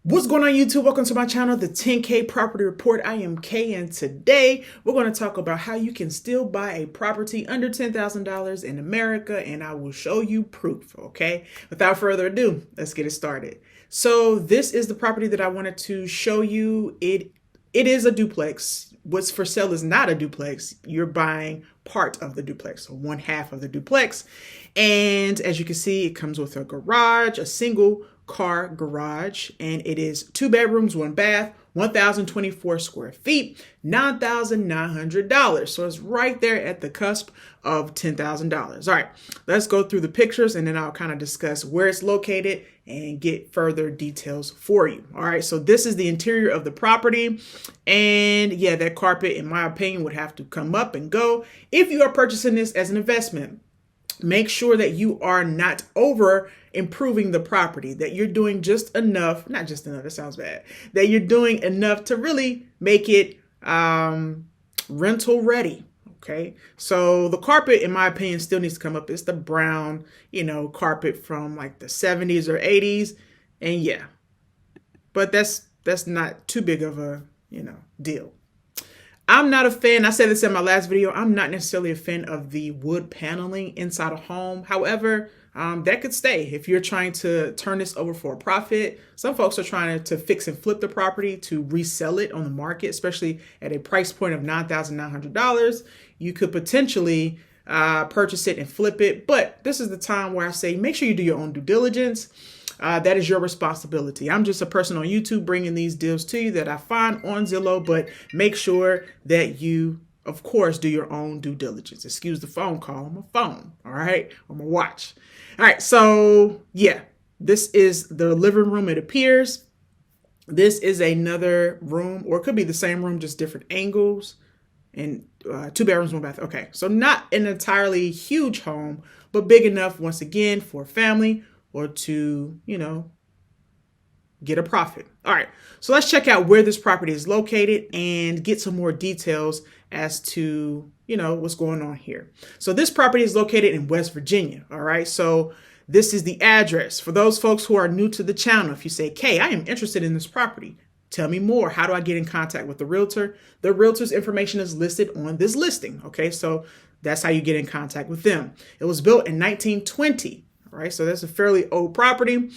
What's going on YouTube? Welcome to my channel, the 10K Property Report. I am Kay, and today we're going to talk about how you can still buy a property under $10,000 in America, and I will show you proof, okay? Without further ado, let's get it started. So this is the property that I wanted to show you. It is a duplex. What's for sale is not a duplex. You're buying part of the duplex, so one half of the duplex. And as you can see, it comes with a garage, a single car garage, and it is 2 bedrooms, 1 bath, 1,024 square feet, $9,900. So it's right there at the cusp of $10,000. All right, let's go through the pictures and then I'll kind of discuss where it's located and get further details for you. All right, so this is the interior of the property. And yeah, that carpet, in my opinion, would have to come up and go. If you are purchasing this as an investment, make sure that you are not over improving the property, that you're doing just enough, not just enough, that sounds bad, that you're doing enough to really make it rental ready. Okay, so the carpet, in my opinion, still needs to come up. It's the brown, carpet from like the 70s or 80s. And yeah, but that's not too big of a, deal. I'm not a fan, I said this in my last video, I'm not necessarily a fan of the wood paneling inside a home. However, that could stay if you're trying to turn this over for a profit. Some folks are trying to fix and flip the property to resell it on the market, especially at a price point of $9,900. You could potentially purchase it and flip it. But this is the time where I say, make sure you do your own due diligence. That is your responsibility. I'm just a person on YouTube bringing these deals to you that I find on Zillow, but make sure that you, of course, do your own due diligence. Excuse the phone call on my phone, all right, on my watch. All right, so yeah, this is the living room, it appears. This is another room, or it could be the same room, just different angles, and 2 bedrooms, 1 bath. Okay, so not an entirely huge home, but big enough, once again, for a family or to, get a profit. All right, so let's check out where this property is located and get some more details as to, what's going on here. So this property is located in West Virginia. All right, so this is the address. For those folks who are new to the channel, if you say, Kay, I am interested in this property, tell me more. How do I get in contact with the realtor? The realtor's information is listed on this listing. Okay, so that's how you get in contact with them. It was built in 1920. All right, so that's a fairly old property.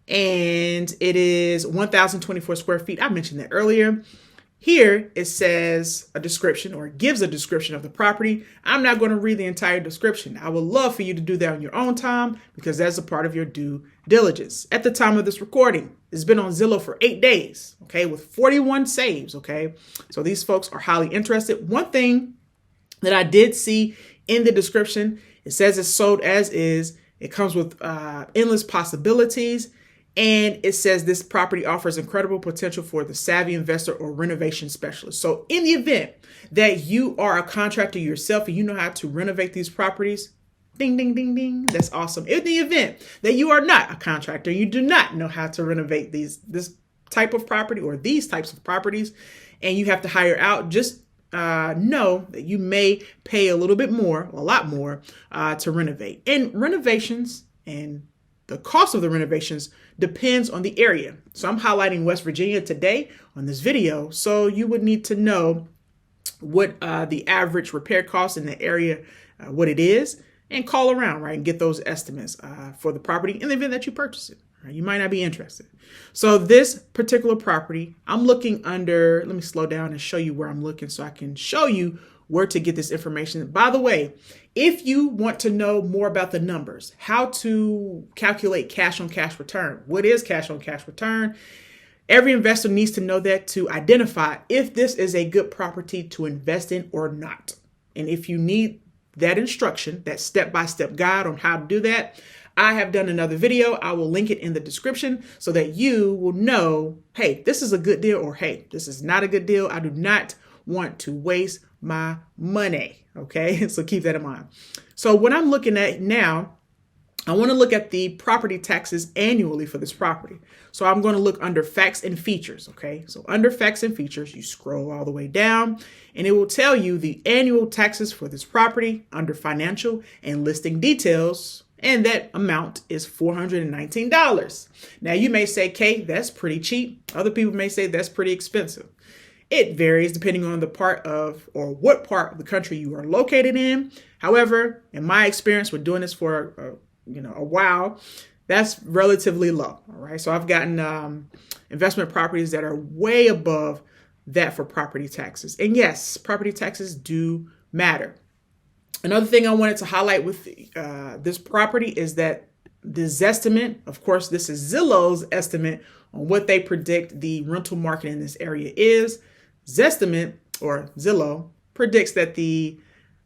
And it is 1,024 square feet. I mentioned that earlier. Here it says a description, or gives a description of the property. I'm not going to read the entire description. I would love for you to do that on your own time because that's a part of your due diligence. At the time of this recording, it's been on Zillow for 8 days, okay, with 41 saves, okay? So these folks are highly interested. One thing that I did see in the description, it says it's sold as is. It comes with endless possibilities. And it says this property offers incredible potential for the savvy investor or renovation specialist. So in the event that you are a contractor yourself and you know how to renovate these properties, ding, ding, ding, ding, that's awesome. In the event that you are not a contractor, you do not know how to renovate this type of property or these types of properties, and you have to hire out, just know that you may pay a little bit more, a lot more, to renovate. And renovations and the cost of the renovations depends on the area. So I'm highlighting West Virginia today on this video. So you would need to know what the average repair cost in the area, what it is, and call around, right, and get those estimates for the property in the event that you purchase it. Right? You might not be interested. So this particular property, I'm looking under, let me slow down and show you where I'm looking so I can show you where to get this information. By the way, if you want to know more about the numbers, how to calculate cash on cash return, what is cash on cash return? Every investor needs to know that to identify if this is a good property to invest in or not. And if you need that instruction, that step-by-step guide on how to do that, I have done another video. I will link it in the description so that you will know, hey, this is a good deal, or hey, this is not a good deal. I do not want to waste my money. Okay, so keep that in mind. So what I'm looking at now, I want to look at the property taxes annually for this property. So I'm going to look under facts and features. Okay, so under facts and features, you scroll all the way down and it will tell you the annual taxes for this property under financial and listing details. and that amount is $419. Now you may say, Kay, that's pretty cheap. Other people may say that's pretty expensive. It varies depending on the part of or what part of the country you are located in. However, in my experience with doing this for a while, that's relatively low. All right. So I've gotten investment properties that are way above that for property taxes. And yes, property taxes do matter. Another thing I wanted to highlight with this property is that the Zestimate, of course, this is Zillow's estimate on what they predict the rental market in this area is. Zestimate, or Zillow, predicts that the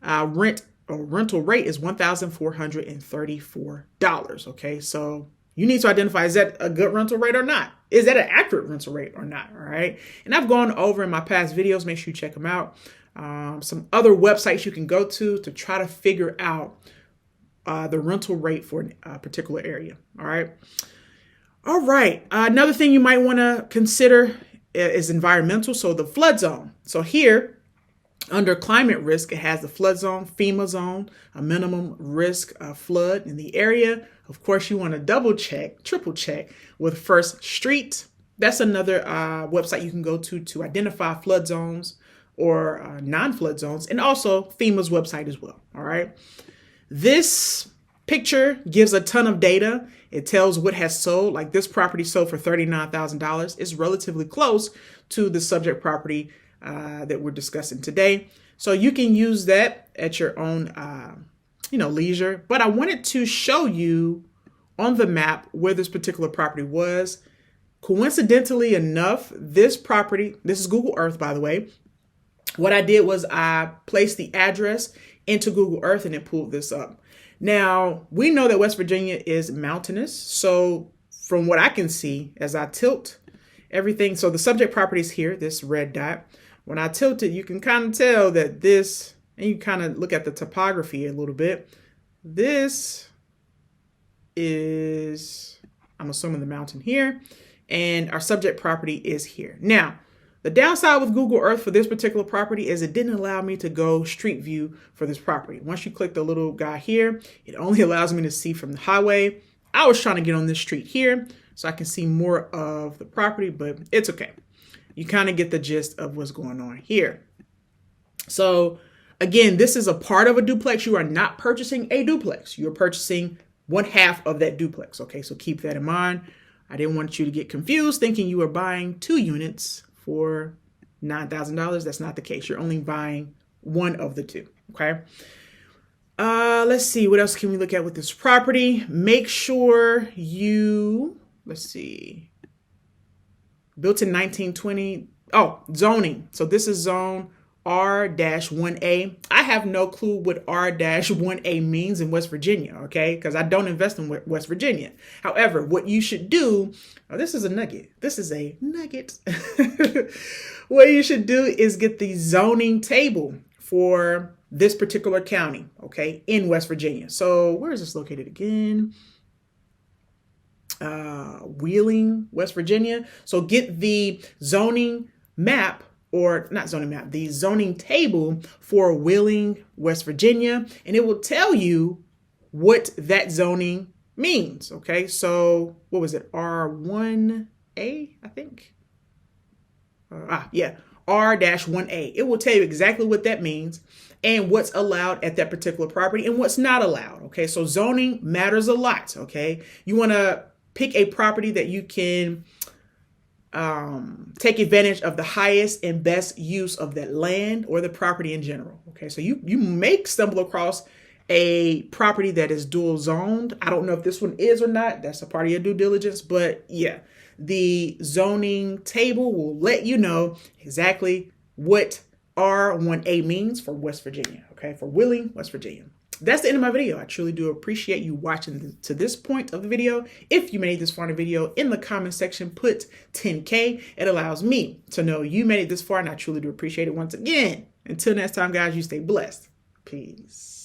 rental rate is $1,434. Okay, so you need to identify, is that a good rental rate or not? Is that an accurate rental rate or not? All right. And I've gone over in my past videos, make sure you check them out. Some other websites you can go to try to figure out the rental rate for a particular area. All right. All right. Another thing you might want to consider is environmental. So the flood zone. So here under climate risk, it has the flood zone, FEMA zone, a minimum risk of flood in the area. Of course, you want to double check, triple check with First Street. That's another website you can go to identify flood zones or non-flood zones, and also FEMA's website as well. All right. This picture gives a ton of data. It tells what has sold. Like this property sold for $39,000. It's relatively close to the subject property that we're discussing today. So you can use that at your own, leisure. But I wanted to show you on the map where this particular property was. Coincidentally enough, this property, this is Google Earth, by the way. What I did was I placed the address into Google Earth and it pulled this up. Now, we know that West Virginia is mountainous. So from what I can see, as I tilt everything, so the subject property is here, this red dot. When I tilt it, you can kind of tell that this, and you kind of look at the topography a little bit. This is, I'm assuming, the mountain here, and our subject property is here. Now, the downside with Google Earth for this particular property is it didn't allow me to go street view for this property. Once you click the little guy here, it only allows me to see from the highway. I was trying to get on this street here so I can see more of the property, but it's okay. You kind of get the gist of what's going on here. So again, this is a part of a duplex. You are not purchasing a duplex. You're purchasing one half of that duplex. Okay, so keep that in mind. I didn't want you to get confused thinking you were buying 2 units for $9,000. That's not the case. You're only buying one of the 2. Okay. Let's see. What else can we look at with this property? Make sure you, let's see. Built in 1920. Oh, zoning. So this is zone R-1A. I have no clue what R-1A means in West Virginia, okay? Because I don't invest in West Virginia. However, what you should do, this is a nugget. This is a nugget. What you should do is get the zoning table for this particular county, okay, in West Virginia. So where is this located again? Wheeling, West Virginia. So get the zoning map, or not zoning map, the zoning table for Wheeling, West Virginia, and it will tell you what that zoning means. Okay, so what was it? R1A, I think. R-1A. It will tell you exactly what that means and what's allowed at that particular property and what's not allowed. Okay, so zoning matters a lot. Okay, you want to pick a property that you can take advantage of the highest and best use of that land or the property in general. Okay, so you may stumble across a property that is dual zoned. I don't know if this one is or not. That's a part of your due diligence, but yeah, the zoning table will let you know exactly what R1A means for West Virginia. Okay, for Wheeling, West Virginia. That's the end of my video. I truly do appreciate you watching to this point of the video. If you made it this far in the video, in the comment section, put 10K. It allows me to know you made it this far, and I truly do appreciate it once again. Until next time, guys, you stay blessed. Peace.